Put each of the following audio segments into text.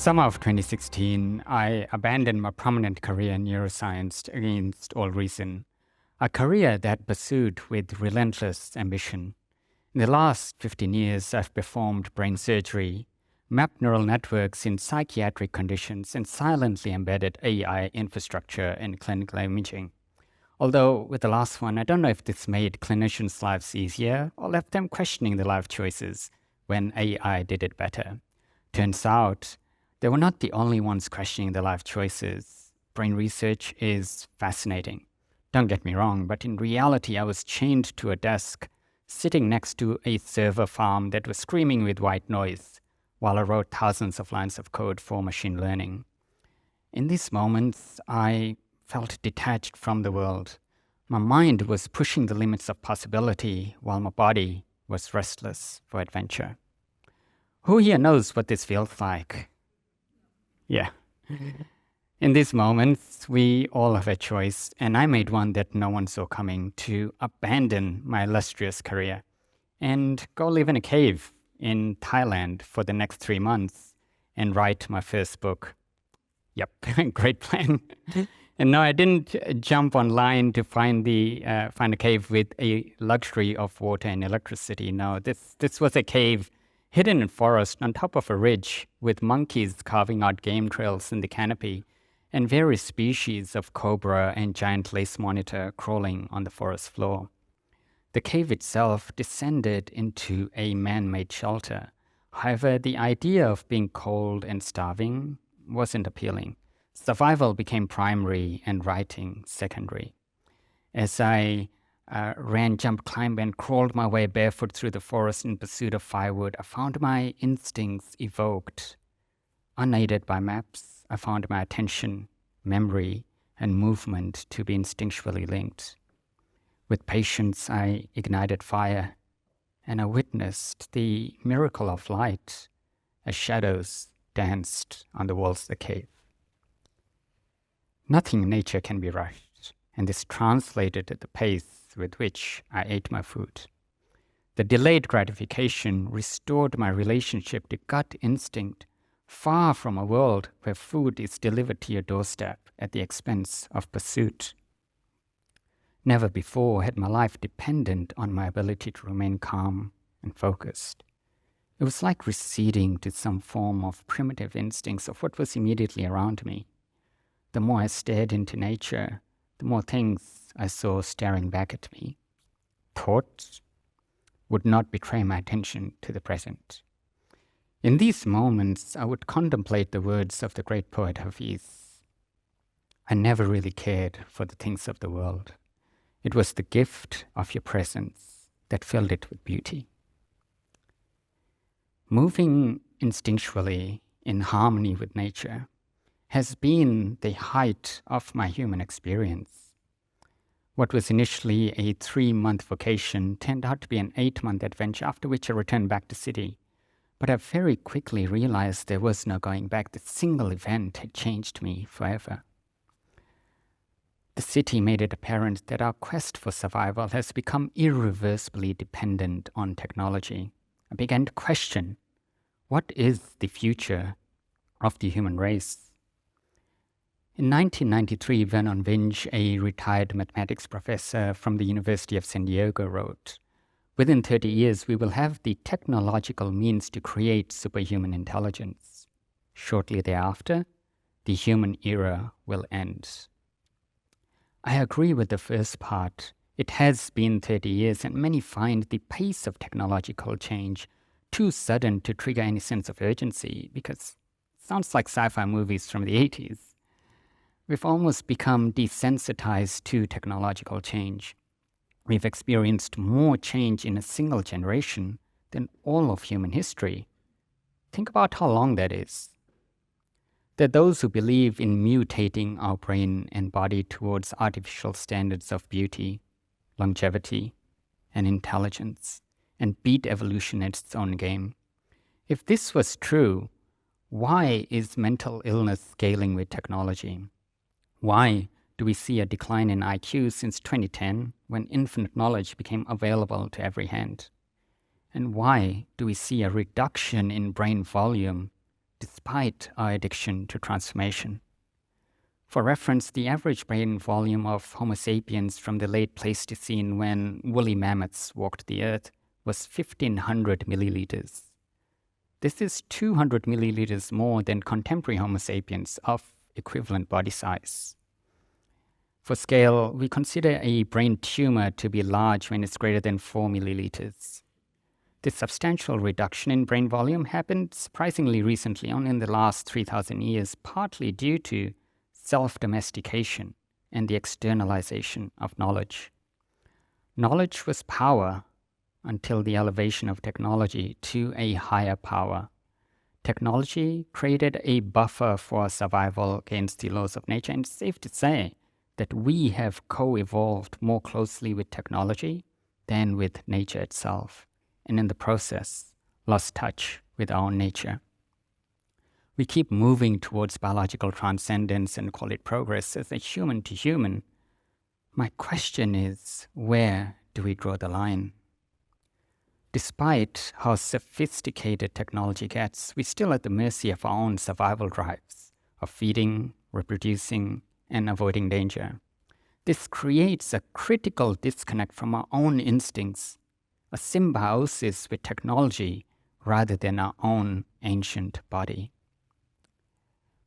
Summer of 2016, I abandoned my prominent career in neuroscience against all reason, a career that pursued with relentless ambition. In the last 15 years, I've performed brain surgery, mapped neural networks in psychiatric conditions, and silently embedded AI infrastructure in clinical imaging. Although with the last one, I don't know if this made clinicians' lives easier or left them questioning their life choices when AI did it better. Turns out, they were not the only ones questioning their life choices. Brain research is fascinating. Don't get me wrong, but in reality, I was chained to a desk, sitting next to a server farm that was screaming with white noise, while I wrote thousands of lines of code for machine learning. In these moments, I felt detached from the world. My mind was pushing the limits of possibility, while my body was restless for adventure. Who here knows what this feels like? Yeah. In these moments, we all have a choice, and I made one that no one saw coming: to abandon my illustrious career and go live in a cave in Thailand for the next 3 months and write my first book. Yep, great plan. And no, I didn't jump online to find a cave with a luxury of water and electricity. No, this was a cave hidden in forest on top of a ridge, with monkeys carving out game trails in the canopy, and various species of cobra and giant lace monitor crawling on the forest floor. The cave itself descended into a man-made shelter. However, the idea of being cold and starving wasn't appealing. Survival became primary and writing secondary. As I ran, jumped, climbed, and crawled my way barefoot through the forest in pursuit of firewood, I found my instincts evoked. Unaided by maps, I found my attention, memory, and movement to be instinctually linked. With patience, I ignited fire, and I witnessed the miracle of light as shadows danced on the walls of the cave. Nothing in nature can be rushed, and this translated at the pace with which I ate my food. The delayed gratification restored my relationship to gut instinct, far from a world where food is delivered to your doorstep at the expense of pursuit. Never before had my life depended on my ability to remain calm and focused. It was like receding to some form of primitive instincts of what was immediately around me. The more I stared into nature, the more things I saw staring back at me. Thoughts would not betray my attention to the present. In these moments, I would contemplate the words of the great poet Hafiz. I never really cared for the things of the world. It was the gift of your presence that filled it with beauty. Moving instinctually in harmony with nature has been the height of my human experience. What was initially a 3-month vacation turned out to be an 8-month adventure, after which I returned back to city. But I very quickly realized there was no going back. The single event had changed me forever. The city made it apparent that our quest for survival has become irreversibly dependent on technology. I began to question, what is the future of the human race? In 1993, Vernon Winch, a retired mathematics professor from the University of San Diego, wrote, "Within 30 years, we will have the technological means to create superhuman intelligence. Shortly thereafter, the human era will end." I agree with the first part. It has been 30 years, and many find the pace of technological change too sudden to trigger any sense of urgency, because it sounds like sci-fi movies from the 80s. We've almost become desensitized to technological change. We've experienced more change in a single generation than all of human history. Think about how long that is. There are those who believe in mutating our brain and body towards artificial standards of beauty, longevity, and intelligence, and beat evolution at its own game. If this was true, why is mental illness scaling with technology? Why do we see a decline in IQ since 2010, when infinite knowledge became available to every hand? And why do we see a reduction in brain volume despite our addiction to transformation. For reference, the average brain volume of Homo sapiens from the late Pleistocene, when woolly mammoths walked the earth, was 1,500 milliliters. This is 200 milliliters more than contemporary Homo sapiens of equivalent body size. For scale, we consider a brain tumor to be large when it's greater than 4 milliliters. This substantial reduction in brain volume happened surprisingly recently, only in the last 3,000 years, partly due to self-domestication and the externalization of knowledge. Knowledge was power until the elevation of technology to a higher power. Technology created a buffer for survival against the laws of nature, and it's safe to say that we have co-evolved more closely with technology than with nature itself, and in the process, lost touch with our own nature. We keep moving towards biological transcendence and call it progress as a human to human. My question is, where do we draw the line? Despite how sophisticated technology gets, we're still at the mercy of our own survival drives of feeding, reproducing, and avoiding danger. This creates a critical disconnect from our own instincts, a symbiosis with technology rather than our own ancient body.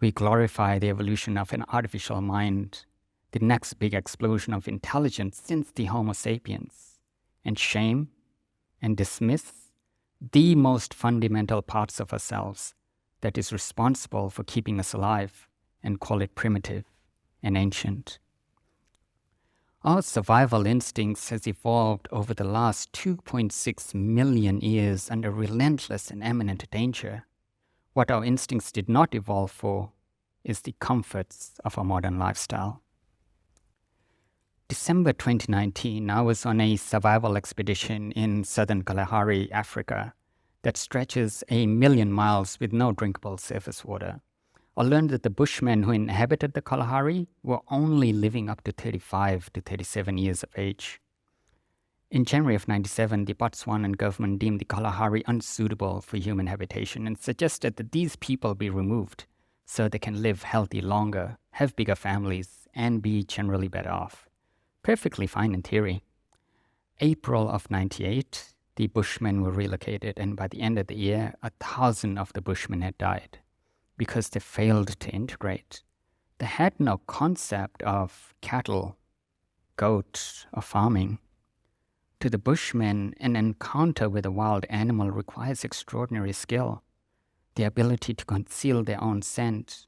We glorify the evolution of an artificial mind, the next big explosion of intelligence since the Homo sapiens, and shame and dismiss the most fundamental parts of ourselves that is responsible for keeping us alive and call it primitive and ancient. Our survival instincts has evolved over the last 2.6 million years under relentless and imminent danger. What our instincts did not evolve for is the comforts of a modern lifestyle. December 2019, I was on a survival expedition in southern Kalahari, Africa, that stretches 1,000,000 miles with no drinkable surface water. I learned that the Bushmen who inhabited the Kalahari were only living up to 35 to 37 years of age. In January of 1997, the Botswanan government deemed the Kalahari unsuitable for human habitation and suggested that these people be removed so they can live healthy longer, have bigger families, and be generally better off. Perfectly fine in theory. April of 1998, the Bushmen were relocated, and by the end of the year, 1,000 of the Bushmen had died because they failed to integrate. They had no concept of cattle, goat, or farming. To the Bushmen, an encounter with a wild animal requires extraordinary skill, the ability to conceal their own scent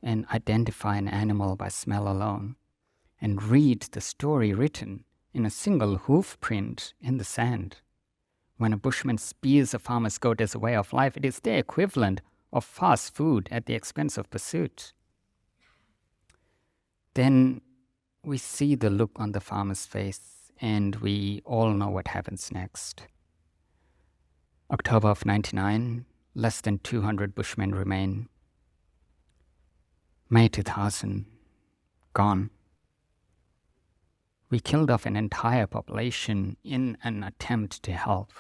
and identify an animal by smell alone, and read the story written in a single hoof print in the sand. When a Bushman spears a farmer's goat as a way of life, it is their equivalent of fast food at the expense of pursuit. Then we see the look on the farmer's face, and we all know what happens next. October of 1999, less than 200 Bushmen remain. May 2000, gone. We killed off an entire population in an attempt to help.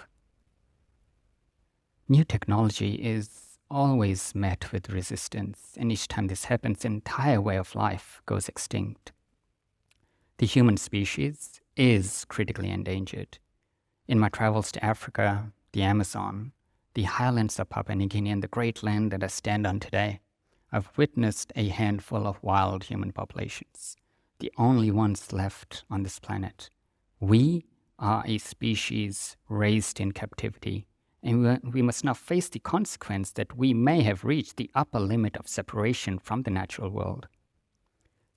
New technology is always met with resistance, and each time this happens, an entire way of life goes extinct. The human species is critically endangered. In my travels to Africa, the Amazon, the highlands of Papua New Guinea, and the great land that I stand on today, I've witnessed a handful of wild human populations, the only ones left on this planet. We are a species raised in captivity, and we must now face the consequence that we may have reached the upper limit of separation from the natural world.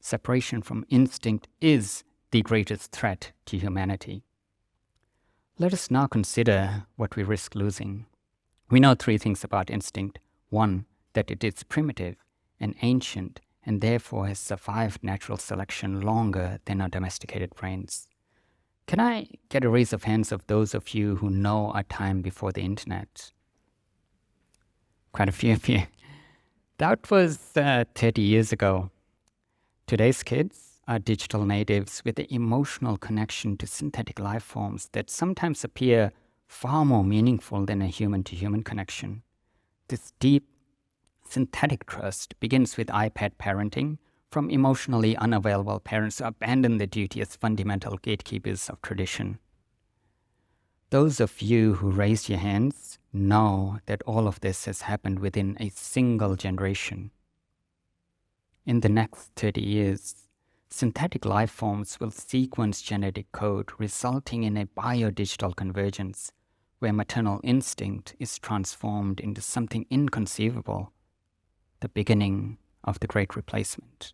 Separation from instinct is the greatest threat to humanity. Let us now consider what we risk losing. We know 3 things about instinct. 1, that it is primitive and ancient, and therefore has survived natural selection longer than our domesticated brains. Can I get a raise of hands of those of you who know a time before the internet? Quite a few of you. That was 30 years ago. Today's kids are digital natives with an emotional connection to synthetic life forms that sometimes appear far more meaningful than a human-to-human connection. This deep, synthetic trust begins with iPad parenting from emotionally unavailable parents who abandon their duty as fundamental gatekeepers of tradition. Those of you who raised your hands know that all of this has happened within a single generation. In the next 30 years, synthetic life forms will sequence genetic code, resulting in a biodigital convergence where maternal instinct is transformed into something inconceivable, the beginning of the Great Replacement,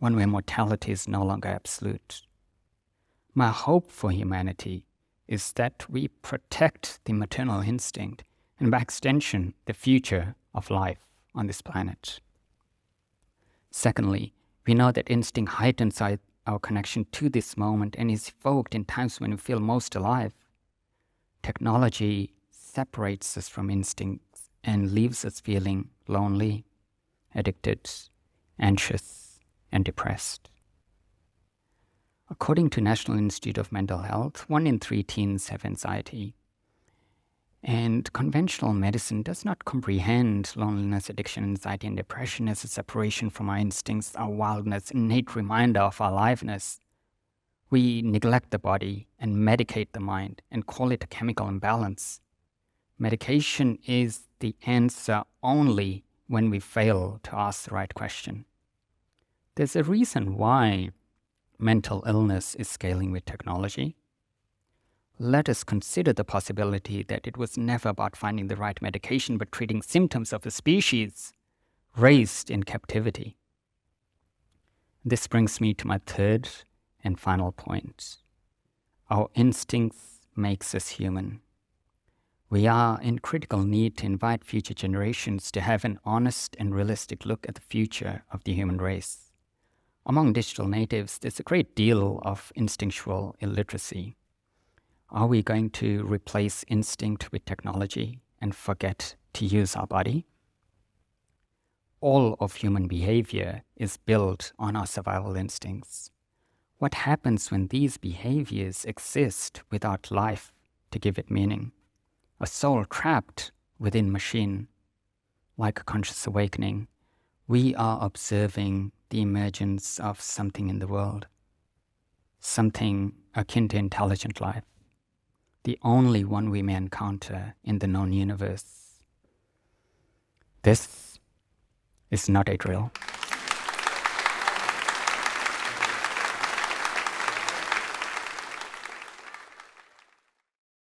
one where mortality is no longer absolute. My hope for humanity is that we protect the maternal instinct and, by extension, the future of life on this planet. Secondly, we know that instinct heightens our connection to this moment and is evoked in times when we feel most alive. Technology separates us from instincts and leaves us feeling lonely, addicted, anxious, and depressed. According to National Institute of Mental Health, 1 in 3 teens have anxiety. And conventional medicine does not comprehend loneliness, addiction, anxiety, and depression as a separation from our instincts, our wildness, innate reminder of our aliveness. We neglect the body and medicate the mind and call it a chemical imbalance. Medication is the answer only when we fail to ask the right question. There's a reason why mental illness is scaling with technology. Let us consider the possibility that it was never about finding the right medication, but treating symptoms of a species raised in captivity. This brings me to my third and final point. Our instincts makes us human. We are in critical need to invite future generations to have an honest and realistic look at the future of the human race. Among digital natives, there's a great deal of instinctual illiteracy. Are we going to replace instinct with technology and forget to use our body? All of human behavior is built on our survival instincts. What happens when these behaviors exist without life to give it meaning? A soul trapped within machine, like a conscious awakening, we are observing the emergence of something in the world, something akin to intelligent life, the only one we may encounter in the known universe. This is not a drill.